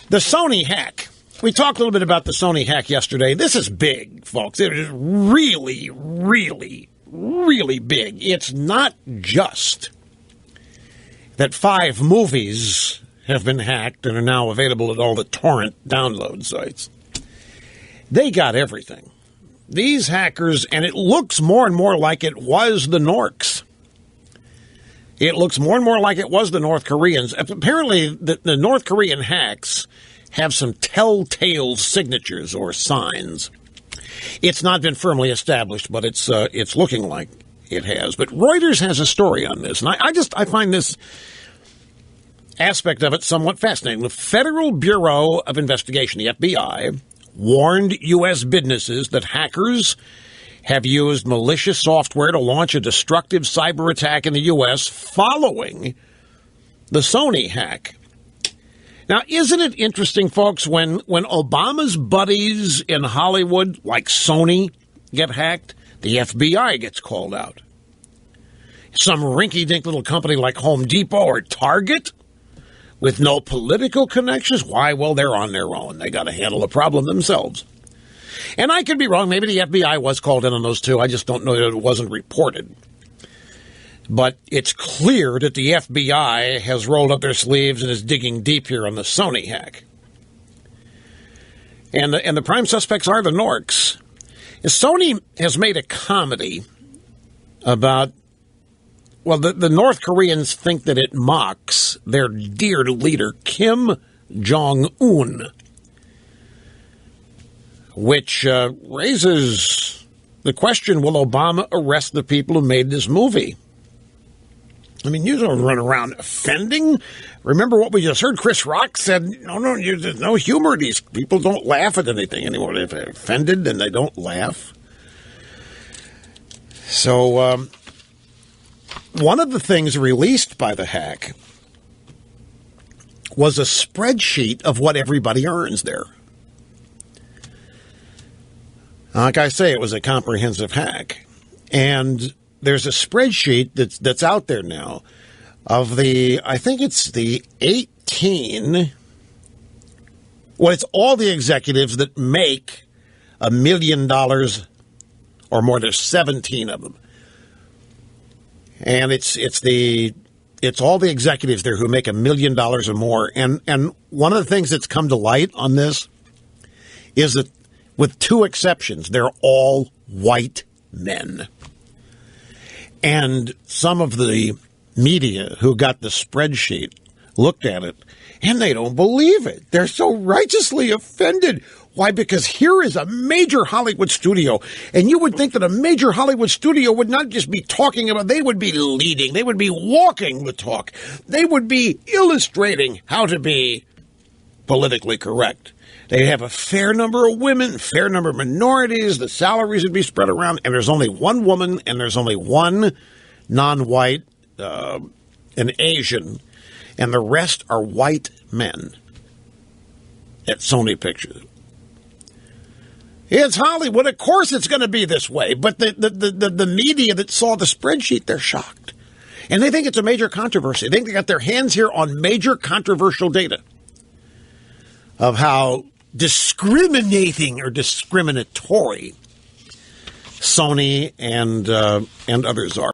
The Sony hack. We talked a little bit about the Sony hack yesterday. This is big, folks. It is really, really, really big. It's not just that 5 movies have been hacked and are now available at all the torrent download sites. They got everything. These hackers, and it looks more and more like it was the Norks. It looks more and more like it was the North Koreans. Apparently, the North Korean hacks have some telltale signatures or signs. It's not been firmly established, but it's looking like it has. But Reuters has a story on this, and I find this aspect of it somewhat fascinating. The Federal Bureau of Investigation, the FBI, warned U.S. businesses that hackers have used malicious software to launch a destructive cyber attack in the U.S. following the Sony hack. Now, isn't it interesting, folks, when Obama's buddies in Hollywood, like Sony, get hacked, the FBI gets called out. Some rinky-dink little company like Home Depot or Target with no political connections, why, well, they're on their own. They got to handle the problem themselves. And I could be wrong. Maybe the FBI was called in on those too. I just don't know that it wasn't reported. But it's clear that the FBI has rolled up their sleeves and is digging deep here on the Sony hack. And the prime suspects are the Norks. Sony has made a comedy about, well, the North Koreans think that it mocks their dear leader, Kim Jong-un, which raises the question, will Obama arrest the people who made this movie? I mean, you don't run around offending. Remember what we just heard? Chris Rock said, no, there's no humor. These people don't laugh at anything anymore. They're offended and they don't laugh. So one of the things released by the hack was a spreadsheet of what everybody earns there. Like I say, it was a comprehensive hack. And there's a spreadsheet that's out there now of I think it's the 18, well, it's all the executives that make $1 million or more. There's 17 of them. And it's all the executives there who make $1 million or more. And one of the things that's come to light on this is that, with 2 exceptions, they're all white men. And some of the media who got the spreadsheet looked at it, and they don't believe it. They're so righteously offended. Why? Because here is a major Hollywood studio, and you would think that a major Hollywood studio would not just be talking about, they would be leading, they would be walking the talk, they would be illustrating how to be politically correct. They have a fair number of women, fair number of minorities, the salaries would be spread around, and there's only one woman, and there's only one non-white, an Asian, and the rest are white men at Sony Pictures. It's Hollywood. Of course it's going to be this way. But the media that saw the spreadsheet, they're shocked. And they think it's a major controversy. They think they got their hands here on major controversial data of how discriminating or discriminatory Sony and others are.